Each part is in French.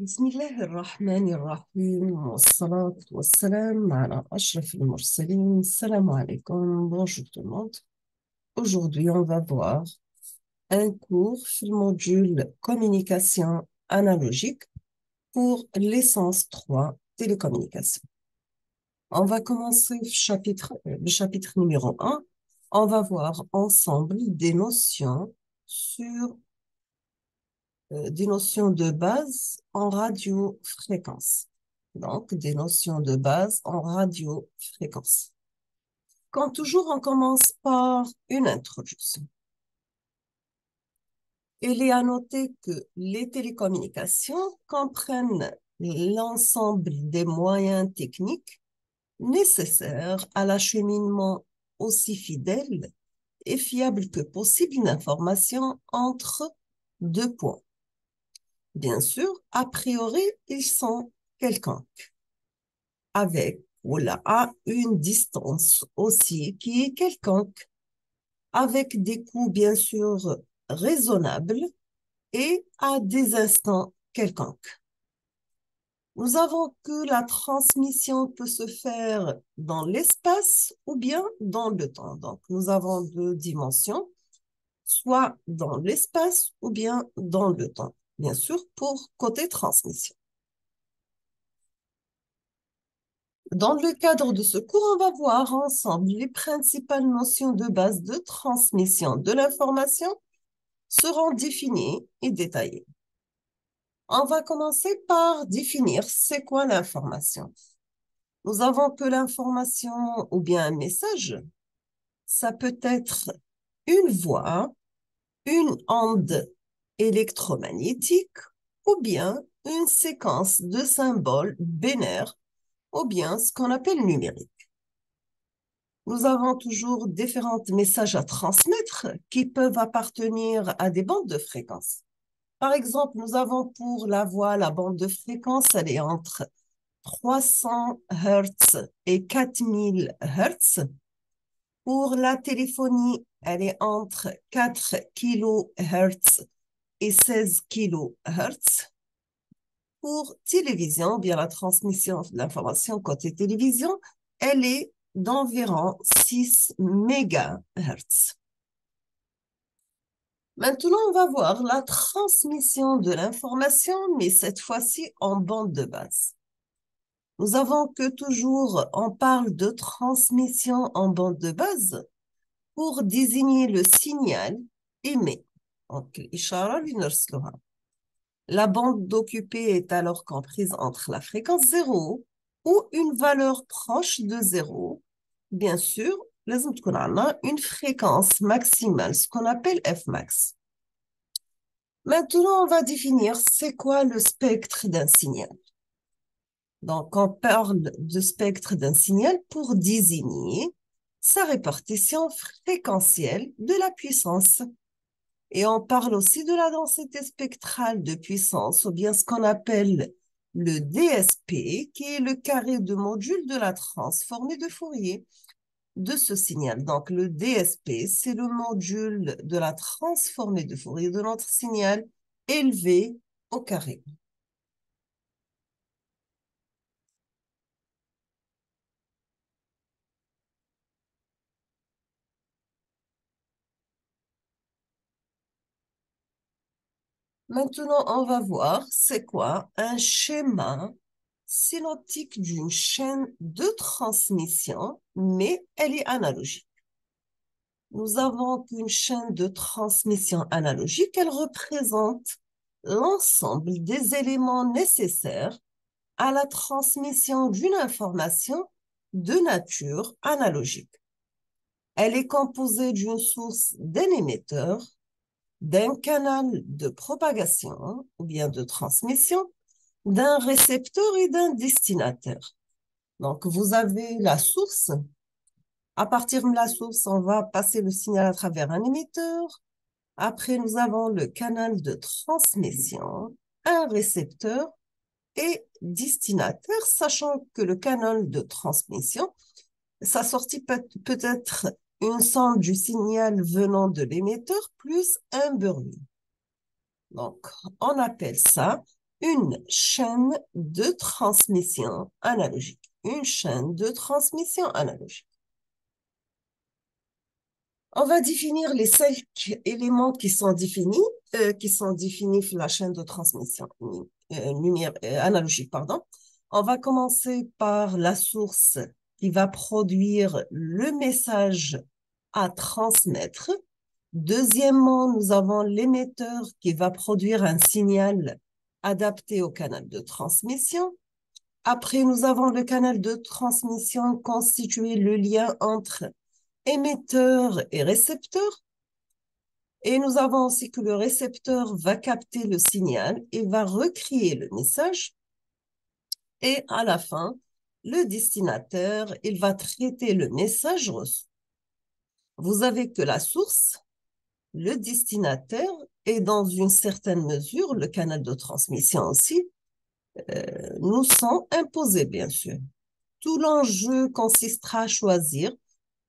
بسم الله الرحمن الرحيم والصلاة والسلام على أشرف المرسلين. Salam alaikum, bonjour tout le monde. Aujourd'hui, on va voir un cours sur le module communication analogique pour licence 3 télécommunications. On va commencer le chapitre numéro 1. On va voir ensemble des notions de base en radiofréquence. Donc, des notions de base en radiofréquence. Comme toujours, on commence par une introduction. Il est à noter que les télécommunications comprennent l'ensemble des moyens techniques nécessaires à l'acheminement aussi fidèle et fiable que possible d'informations entre deux points. Bien sûr, a priori, ils sont quelconques, avec ou là, à une distance aussi qui est quelconque, avec des coûts bien sûr raisonnables et à des instants quelconques. Nous avons que la transmission peut se faire dans l'espace ou bien dans le temps. Donc, nous avons deux dimensions, soit dans l'espace ou bien dans le temps. Bien sûr, pour côté transmission. Dans le cadre de ce cours, on va voir ensemble les principales notions de base de transmission de l'information seront définies et détaillées. On va commencer par définir c'est quoi l'information. Nous avons que l'information ou bien un message, ça peut être une voix, une onde électromagnétique ou bien une séquence de symboles binaires ou bien ce qu'on appelle numérique. Nous avons toujours différents messages à transmettre qui peuvent appartenir à des bandes de fréquences. Par exemple, nous avons pour la voix, la bande de fréquence, elle est entre 300 Hz et 4000 Hz. Pour la téléphonie, elle est entre 4 kHz et 16 kHz. Pour télévision, bien la transmission de l'information côté télévision, elle est d'environ 6 MHz. Maintenant, on va voir la transmission de l'information, mais cette fois-ci en bande de base. Nous avons que toujours, on parle de transmission en bande de base pour désigner le signal émis. Donc, la bande occupée est alors comprise entre la fréquence 0 ou une valeur proche de 0. Bien sûr, لازم تكون عندنا une fréquence maximale, ce qu'on appelle Fmax. Maintenant, on va définir c'est quoi le spectre d'un signal. Donc, on parle de spectre d'un signal pour désigner sa répartition fréquentielle de la puissance. Et on parle aussi de la densité spectrale de puissance, ou bien ce qu'on appelle le DSP, qui est le carré de module de la transformée de Fourier de ce signal. Donc, le DSP, c'est le module de la transformée de Fourier de notre signal élevé au carré. Maintenant, on va voir c'est quoi un schéma synoptique d'une chaîne de transmission, mais elle est analogique. Nous avons qu'une chaîne de transmission analogique, elle représente l'ensemble des éléments nécessaires à la transmission d'une information de nature analogique. Elle est composée d'une source d'un émetteur, d'un canal de propagation ou bien de transmission, d'un récepteur et d'un destinataire. Donc, vous avez la source. À partir de la source, on va passer le signal à travers un émetteur. Après, nous avons le canal de transmission, un récepteur et destinataire, sachant que le canal de transmission, sa sortie peut être une somme du signal venant de l'émetteur plus un bruit. Donc, on appelle ça une chaîne de transmission analogique. Une chaîne de transmission analogique. On va définir les 5 éléments qui sont définis sur la chaîne de transmission analogique, pardon. On va commencer par la source qui va produire le message à transmettre. Deuxièmement, nous avons l'émetteur qui va produire un signal adapté au canal de transmission. Après, nous avons le canal de transmission constitué le lien entre émetteur et récepteur. Et nous avons aussi que le récepteur va capter le signal et va recréer le message. Et à la fin, le destinataire, il va traiter le message reçu. Vous avez que la source, le destinataire et dans une certaine mesure, le canal de transmission aussi, nous sont imposés, bien sûr. Tout l'enjeu consistera à choisir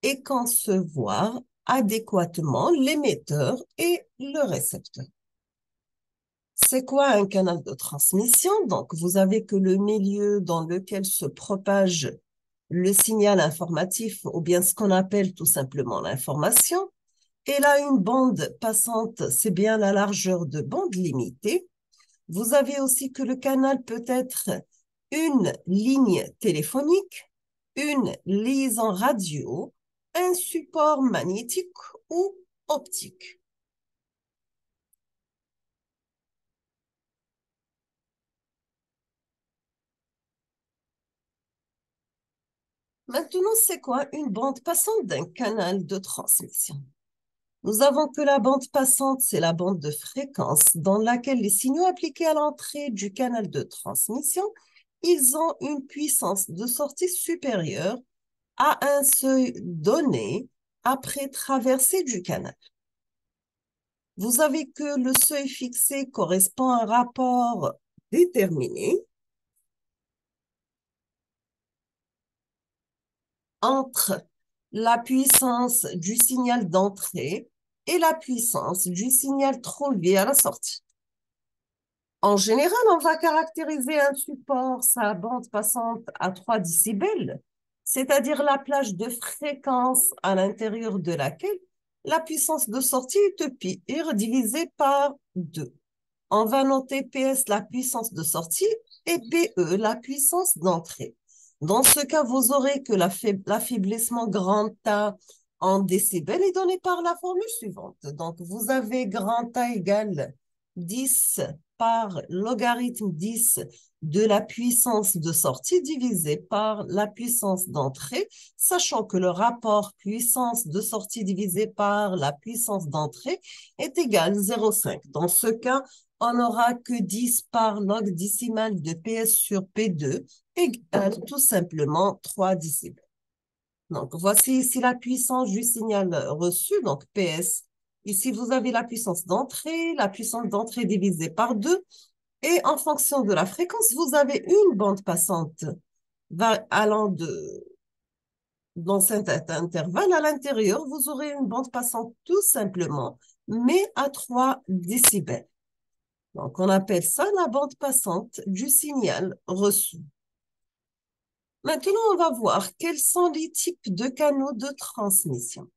et concevoir adéquatement l'émetteur et le récepteur. C'est quoi un canal de transmission? Donc, vous avez que le milieu dans lequel se propage le signal informatif ou bien ce qu'on appelle tout simplement l'information. Et là, une bande passante, c'est bien la largeur de bande limitée. Vous avez aussi que le canal peut être une ligne téléphonique, une liaison radio, un support magnétique ou optique. Maintenant, c'est quoi une bande passante d'un canal de transmission? Nous avons que la bande passante, c'est la bande de fréquence dans laquelle les signaux appliqués à l'entrée du canal de transmission, ils ont une puissance de sortie supérieure à un seuil donné après traversée du canal. Vous avez que le seuil fixé correspond à un rapport déterminé entre la puissance du signal d'entrée et la puissance du signal trouvé à la sortie. En général, on va caractériser un support, sa bande passante à 3 décibels, c'est-à-dire la plage de fréquence à l'intérieur de laquelle la puissance de sortie est divisée par 2. On va noter PS la puissance de sortie et PE la puissance d'entrée. Dans ce cas, vous aurez que l'affaiblissement grand A en décibels est donné par la formule suivante. Donc, vous avez grand A égale 10 par logarithme 10 de la puissance de sortie divisé par la puissance d'entrée, sachant que le rapport puissance de sortie divisé par la puissance d'entrée est égal à 0,5. Dans ce cas, on n'aura que 10 par log décimal de PS sur P2 égale tout simplement 3 décibels. Donc, voici ici la puissance du signal reçu, donc PS. Ici, vous avez la puissance d'entrée divisée par 2. Et en fonction de la fréquence, vous avez une bande passante allant dans cet intervalle. À l'intérieur, vous aurez une bande passante tout simplement, mais à 3 décibels. Donc, on appelle ça la bande passante du signal reçu. Maintenant, on va voir quels sont les types de canaux de transmission.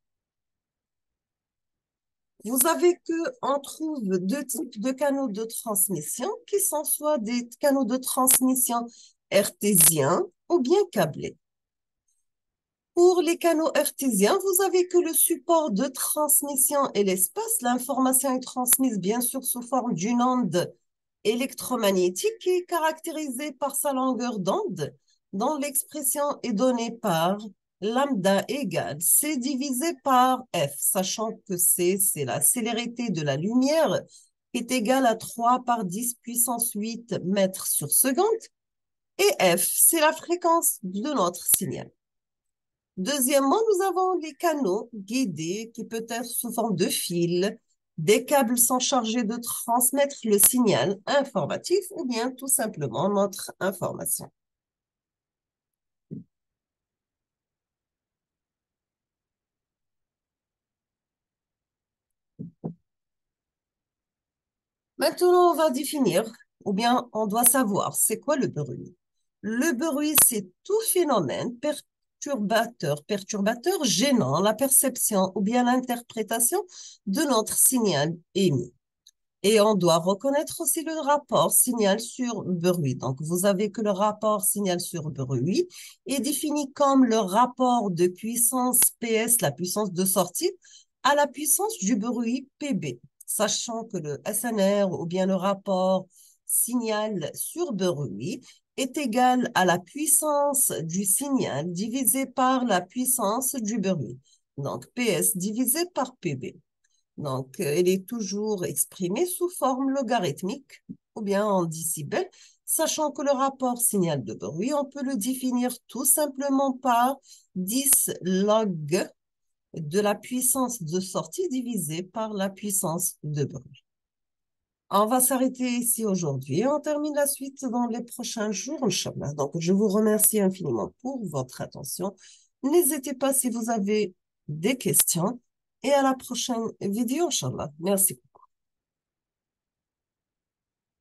Vous avez on trouve 2 types de canaux de transmission qui sont soit des canaux de transmission hertziens ou bien câblés. Pour les canaux hertziens, vous avez que le support de transmission et l'espace. L'information est transmise bien sûr sous forme d'une onde électromagnétique qui est caractérisée par sa longueur d'onde, dont l'expression est donnée par lambda égale C divisé par F, sachant que C, c'est la célérité de la lumière, qui est égale à 3 par 10 puissance 8 mètres sur seconde, et F, c'est la fréquence de notre signal. Deuxièmement, nous avons les canaux guidés qui peuvent être sous forme de fils. Des câbles sont chargés de transmettre le signal informatif ou bien tout simplement notre information. Maintenant, on va définir ou bien on doit savoir c'est quoi le bruit. Le bruit, c'est tout phénomène perturbateur gênant la perception ou bien l'interprétation de notre signal émis. Et on doit reconnaître aussi le rapport signal sur bruit. Donc, vous avez que le rapport signal sur bruit est défini comme le rapport de puissance PS, la puissance de sortie, à la puissance du bruit PB, sachant que le SNR ou bien le rapport signal sur bruit est égal à la puissance du signal divisé par la puissance du bruit. Donc, PS divisé par PB. Donc, elle est toujours exprimée sous forme logarithmique ou bien en décibels, sachant que le rapport signal de bruit, on peut le définir tout simplement par 10 log de la puissance de sortie divisée par la puissance de bruit. On va s'arrêter ici aujourd'hui et on termine la suite dans les prochains jours, Inch'Allah. Donc, je vous remercie infiniment pour votre attention. N'hésitez pas si vous avez des questions et à la prochaine vidéo, Inch'Allah. Merci.